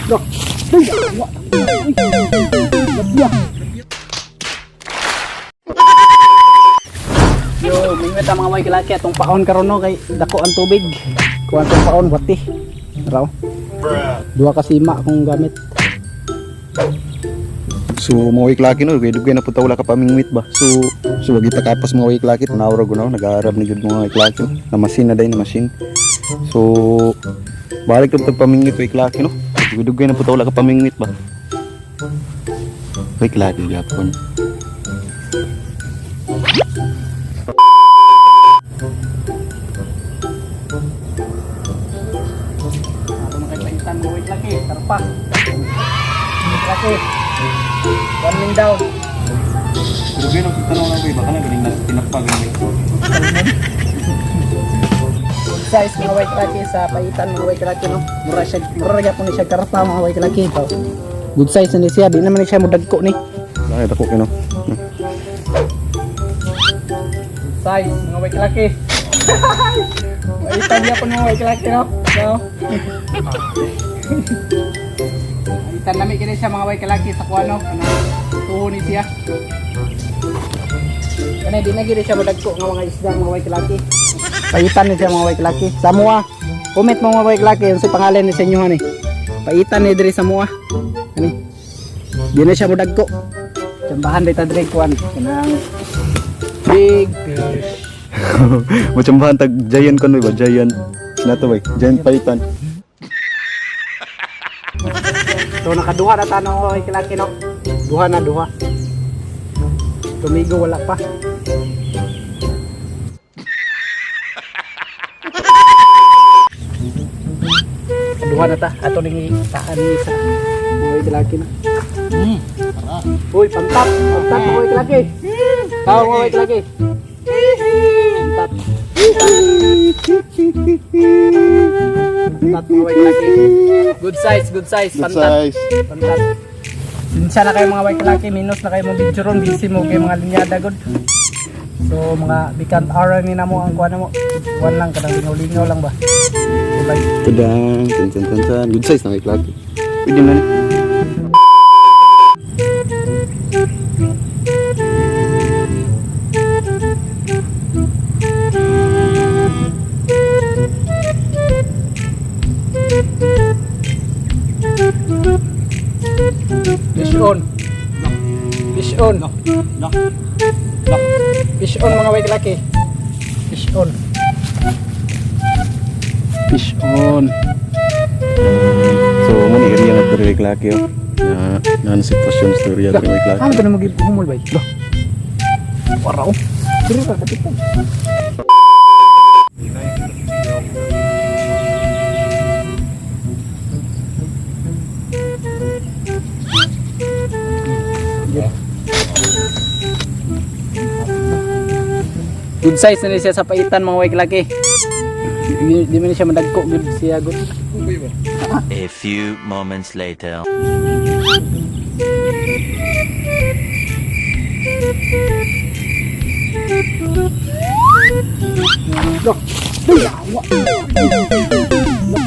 Loh. Yo, mingwit ang mga kilaki atong paon karon no kay dako ang tubig. Kuha tong paon bati. Raw. Dua ka sima akong gamit. So mga wiklaki no, kaya dugay na po wala ka pamingwit ba. So wag kita kapas mga wiklaki, tanawra ko no, nag-aarab ni jud mga wiklaki na machine na day na machine. So balik ka pamingwit wiklaki no. Dugay na po wala ka pamingwit ba. Wiklaki gyapon. Wait lagi, terpak. Lagi. Warning daw. Dugay na po tanong na ba kana galing na tinakpa galing. Guys, mga white lagi sa paitan mga white lagi no. Mura gyapon ni siya karta mga white lagi to. Good size ni siya, di naman siya mudagko ni. Ay dako kino. Size mga white lagi. Paitan gyapon mga white lagi no. No. Paitan nami kini siya mga white lagi sa kuano, ano. Tuho ni siya. Kani di na gid siya mudagko nga mga isda mga white lagi. Paitan ni siya mga white laki. Samoa. Comment mga white laki yung si pangalan ni sa inyo ni. Paitan ni diri Samoa. Ani. Di na siya mudagko. Jambahan dito diri kuan. Kanang big fish. Macam tag giant kon ba giant. Nato bay, giant paitan. So nakaduha na tanong white laki no. Duha na duha. Tumigo wala pa. Duha na ta ato ning taan sa mga laki na. Uy, pantap mga laki. Tao mga laki. Pantap. Pantap mga laki. Good size, pantap. Pantap. Sinsa na kayo mga white laki, minus na kayo mo video ron, busy mo kayo mga linyada god. So mga bikant hour ni namo ang kuha mo. Kuha lang kadang lingaw lang ba. Kulay. Kadang tantan good size na wiklaki. Pwede na ni. Fish on. Fish on. No. Fish on mga white laki. Fish on. Fish on. So mo ni area na diri wiklaki oh. Na sitwasyon storya diri wiklaki. Ano na mag-humol ba? Loh. Waraw. Diri ra katipon. Good size na siya sa paitan mga white laki. Di man siya madagko good siya good. A few moments later. Loh. Yawa.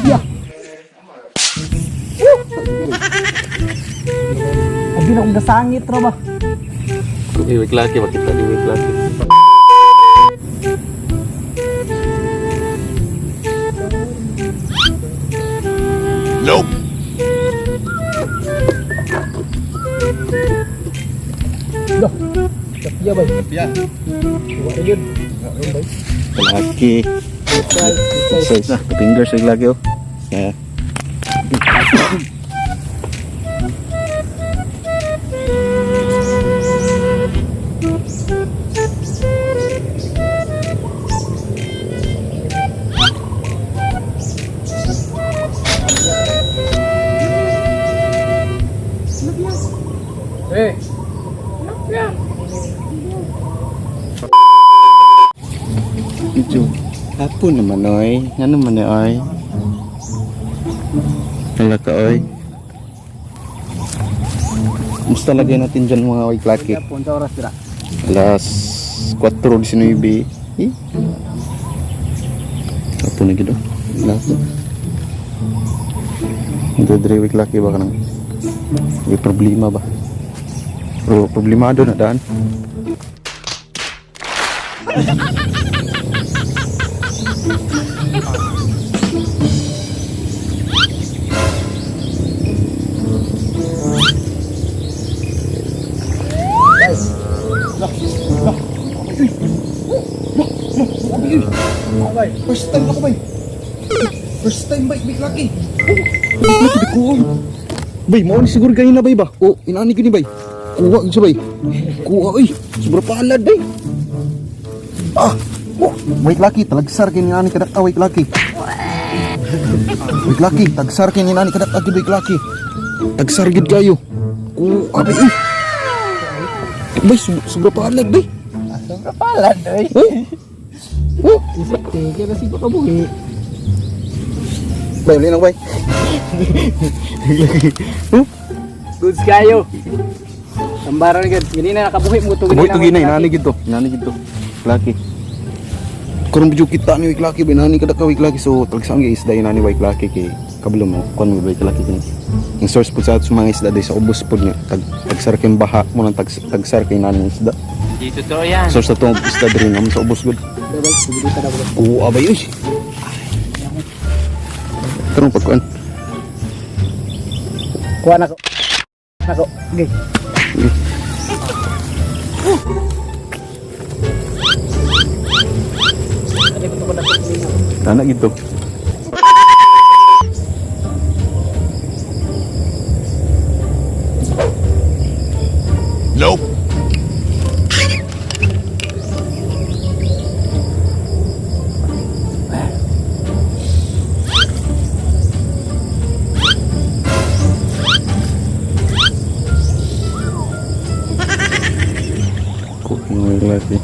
Ya. Abi na kong gasangit ra ba? Di wiklaki makita di wiklaki. Nope. Loh. Tapia ba? Tapia. Wa yun. Wiklaki. Size na, fingers wiklaki oh. Yeah. Eh. Itu apa naman oy? Nga naman oy? Wala ka oy? Musta lagay natin dyan mga wiklaki? Punta oras dira. Alas 4:19. Apa na gitu? Lahat. Ito diri wik laki ba kanang may problema ba? Pero problemado na daan. First time ako, bay. First time, bay. Big laki. Bay, mau ni siguro ganyan na bay ba? O, inaani ko ni bay. Kuha ko siya bay. Kuha, ay. Sobrang palad bay. Ah, oh, wait laki, talagsar kay ni ani kadak wait laki. Wait laki, tagsar kay ni ani kadak wait laki. Tagsar gid kayo. Kuha bay. Ay. Bay, sobrang palad bay. Sobrang palad, bay. Oh, Isip, kaya kasi ko kabuhi. bay, ulit na bay. Goods kayo. Tambaran agad. Ganina nakabuhi mo ito. Kabuhi to gina, inani gid to. Inani gid to. Laki. Karon bidyo kita ni wik laki, binani kada ka wik laki, so talagsang isda inani wik laki kay kabalo mo kon mo wik laki kini. Ang source pud sa atos mga isda day sa ubos pud niya. Tagsar kay baha mo nang tagsar kay nani isda. Di totoo yan. Source na tong isda diri nam sa ubos gud. Bay, sugulita na ba? Oo, abay uy. Karon pagkuan. Kuha na ko. Nako. Okay. Ano ko ko dapat dito? Anak gitu. Nope. Kok wik laki.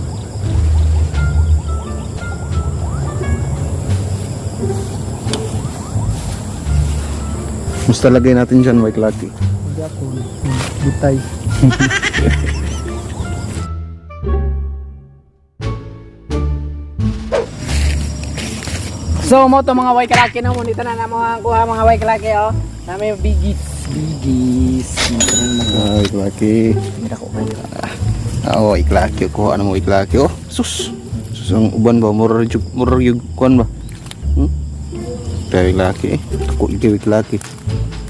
Musta lagay natin dyan, wik laki. Hindi ako. Butay. So mo to mga white kalaki na mo dito na mga kuha mga white kalaki oh. Nami bigis. Bigis. Ah, wik laki. Mira ko kayo. Ah, wik laki. Kuha na mo wik laki. Oh, sus. Sus ang uban ba? Murag yung kuhan ba? Kaya wik laki eh. Tako yung wik laki.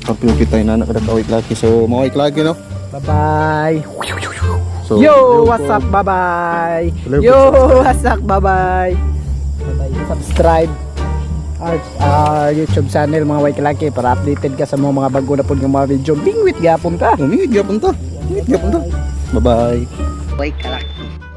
Kapil kita yung anak kada ka wik laki. So, mga wik laki no? Bye-bye. So, Yo, what's up? Bye-bye. Hello, Yo, what's up? Bye-bye. Bye-bye. Subscribe our YouTube channel mga white kalaki para updated ka sa mga bago na po ng mga video. Bingwit gapon ka. Umingit gapon ta. Umingit gapon ta. Bye-bye. White kalaki.